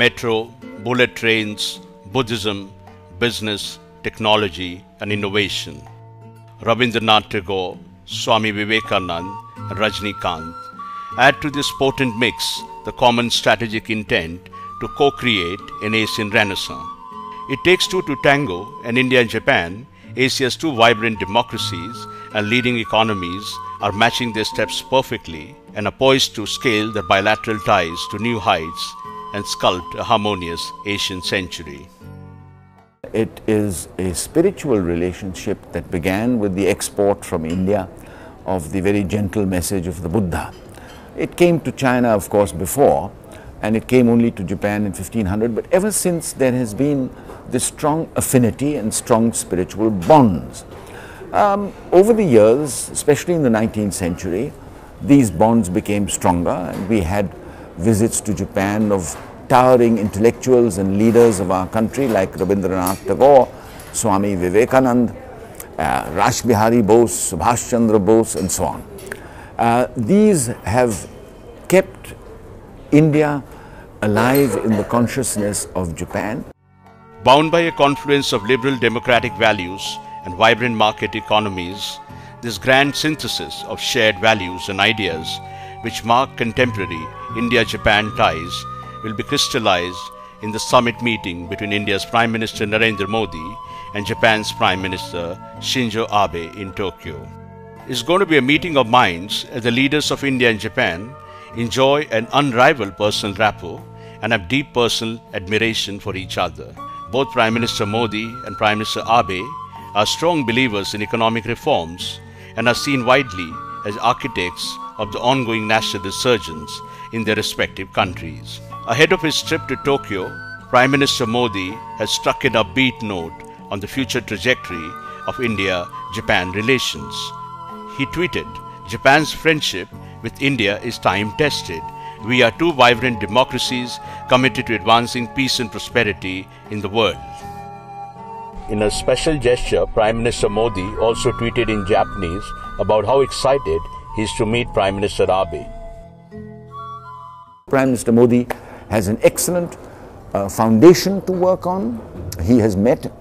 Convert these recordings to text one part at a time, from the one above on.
metro, bullet trains, Buddhism, business, technology and innovation. Rabindranath Tagore, Swami Vivekanand and Rajnikant add to this potent mix the common strategic intent to co-create an Asian Renaissance. It takes two to tango, and India and Japan, Asia's two vibrant democracies and leading economies, are matching their steps perfectly and are poised to scale their bilateral ties to new heights and sculpt a harmonious Asian century. It is a spiritual relationship that began with the export from India of the very gentle message of the Buddha. It came to China, of course, before, and it came only to Japan in 1500, but ever since there has been this strong affinity and strong spiritual bonds. Over the years, especially in the 19th century, these bonds became stronger, and we had visits to Japan of towering intellectuals and leaders of our country like Rabindranath Tagore, Swami Vivekanand, Rash Bihari Bose, Subhash Chandra Bose and so on. These have kept India alive in the consciousness of Japan. Bound by a confluence of liberal democratic values and vibrant market economies, this grand synthesis of shared values and ideas which mark contemporary India-Japan ties will be crystallized in the summit meeting between India's Prime Minister Narendra Modi and Japan's Prime Minister Shinzo Abe in Tokyo. It's going to be a meeting of minds as the leaders of India and Japan enjoy an unrivaled personal rapport and have deep personal admiration for each other. Both Prime Minister Modi and Prime Minister Abe are strong believers in economic reforms and are seen widely as architects of the ongoing national resurgence in their respective countries. Ahead of his trip to Tokyo, Prime Minister Modi has struck an upbeat note on the future trajectory of India-Japan relations. He tweeted, "Japan's friendship with India is time-tested. We are two vibrant democracies committed to advancing peace and prosperity in the world." In a special gesture, Prime Minister Modi also tweeted in Japanese about how excited he is to meet Prime Minister Abe. Prime Minister Modi has an excellent foundation to work on. He has met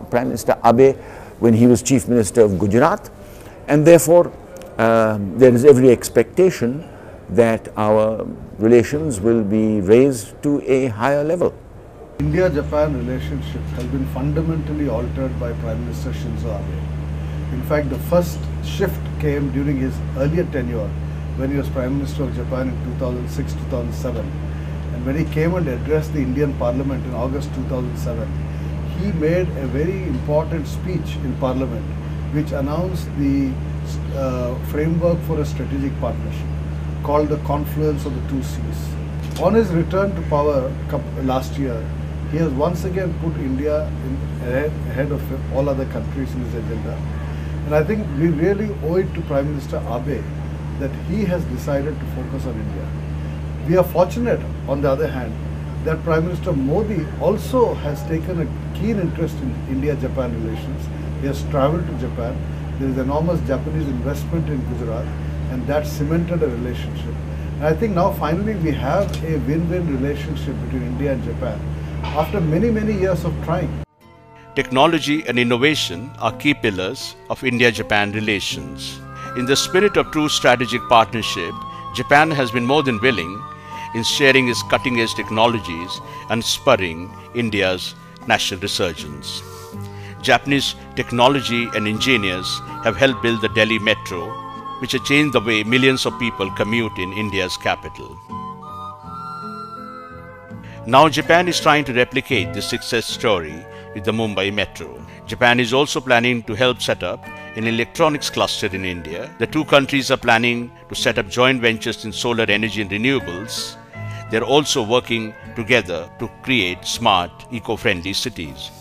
Prime Minister Abe when he was Chief Minister of Gujarat, and therefore there is every expectation that our relations will be raised to a higher level. India-Japan relationship has been fundamentally altered by Prime Minister Shinzo Abe. In fact, the first shift came during his earlier tenure when he was Prime Minister of Japan in 2006-2007. And when he came and addressed the Indian Parliament in August 2007, he made a very important speech in Parliament which announced the framework for a strategic partnership called the confluence of the two seas. On his return to power last year, he has once again put India ahead of all other countries in his agenda. And I think we really owe it to Prime Minister Abe that he has decided to focus on India. We are fortunate, on the other hand, that Prime Minister Modi also has taken a keen interest in India-Japan relations. He has travelled to Japan. There is enormous Japanese investment in Gujarat, and that cemented a relationship. And I think now finally we have a win-win relationship between India and Japan after many, many years of trying. Technology and innovation are key pillars of India-Japan relations. In the spirit of true strategic partnership, Japan has been more than willing in sharing its cutting-edge technologies and spurring India's national resurgence. Japanese technology and engineers have helped build the Delhi metro, which has changed the way millions of people commute in India's capital. Now Japan is trying to replicate this success story with the Mumbai metro. Japan is also planning to help set up an electronics cluster in India. The two countries are planning to set up joint ventures in solar energy and renewables. They are also working together to create smart, eco-friendly cities.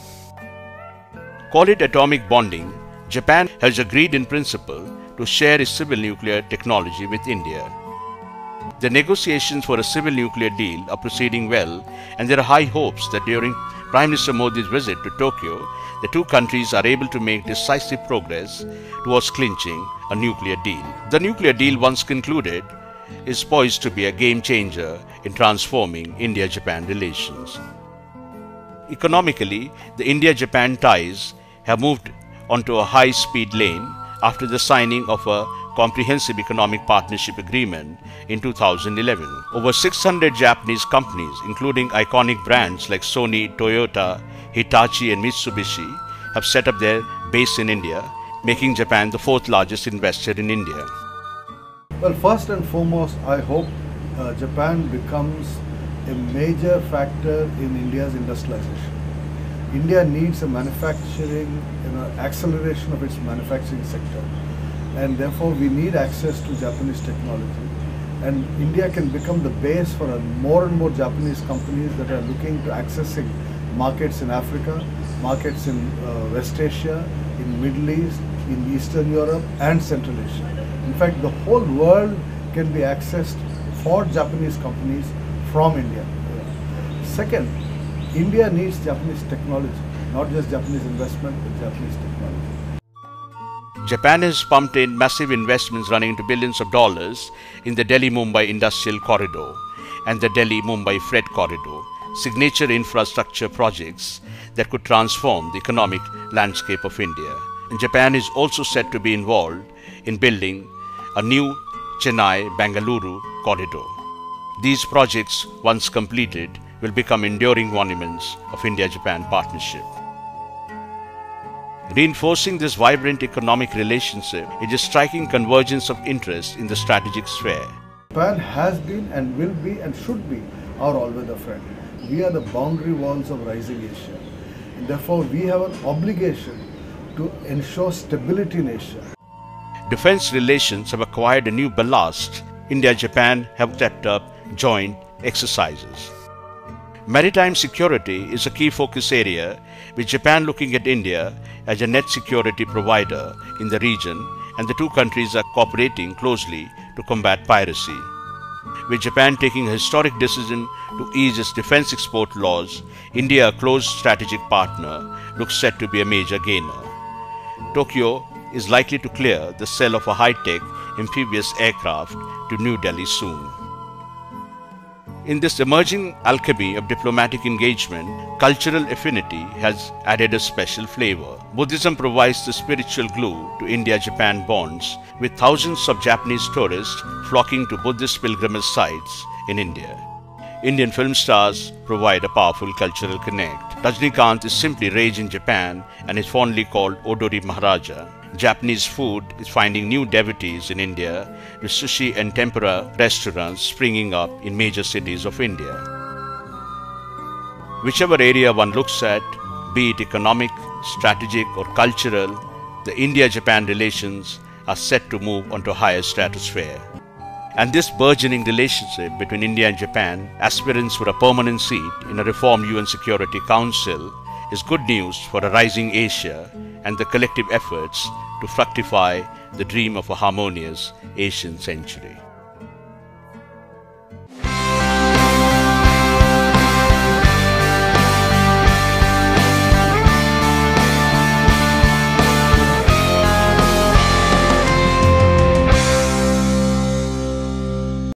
Call it atomic bonding, Japan has agreed in principle to share its civil nuclear technology with India. The negotiations for a civil nuclear deal are proceeding well, and there are high hopes that during Prime Minister Modi's visit to Tokyo, the two countries are able to make decisive progress towards clinching a nuclear deal. The nuclear deal once concluded is poised to be a game changer in transforming India-Japan relations. Economically, the India-Japan ties have moved onto a high-speed lane after the signing of a comprehensive economic partnership agreement in 2011. Over 600 Japanese companies, including iconic brands like Sony, Toyota, Hitachi and Mitsubishi, have set up their base in India, making Japan the fourth largest investor in India. Well, first and foremost, I hope Japan becomes a major factor in India's industrialization. India needs a manufacturing, acceleration of its manufacturing sector, and therefore we need access to Japanese technology. And India can become the base for more and more Japanese companies that are looking to accessing markets in Africa, markets in West Asia, in Middle East, in Eastern Europe and Central Asia. In fact, the whole world can be accessed for Japanese companies from India. Second, India needs Japanese technology, not just Japanese investment, but Japanese technology. Japan has pumped in massive investments running into billions of dollars in the Delhi-Mumbai Industrial Corridor and the Delhi-Mumbai Freight Corridor, signature infrastructure projects that could transform the economic landscape of India. And Japan is also set to be involved in building a new Chennai-Bangalore corridor. These projects, once completed, will become enduring monuments of India-Japan partnership. Reinforcing this vibrant economic relationship is a striking convergence of interest in the strategic sphere. Japan has been and will be and should be our all-weather friend. We are the boundary walls of rising Asia. And therefore, we have an obligation to ensure stability in Asia. Defense relations have acquired a new ballast. India-Japan have stepped up joint exercises. Maritime security is a key focus area, with Japan looking at India as a net security provider in the region, and the two countries are cooperating closely to combat piracy. With Japan taking a historic decision to ease its defense export laws, India, a close strategic partner, looks set to be a major gainer. Tokyo is likely to clear the sale of a high-tech amphibious aircraft to New Delhi soon. In this emerging alchemy of diplomatic engagement, cultural affinity has added a special flavor. Buddhism provides the spiritual glue to India-Japan bonds, with thousands of Japanese tourists flocking to Buddhist pilgrimage sites in India. Indian film stars provide a powerful cultural connect. Rajnikant is simply rage in Japan and is fondly called Odori Maharaja. Japanese food is finding new devotees in India, with sushi and tempura restaurants springing up in major cities of India. Whichever area one looks at, be it economic, strategic or cultural, the India-Japan relations are set to move onto a higher stratosphere. And this burgeoning relationship between India and Japan, aspirants for a permanent seat in a reformed UN Security Council, is good news for a rising Asia and the collective efforts to fructify the dream of a harmonious Asian century.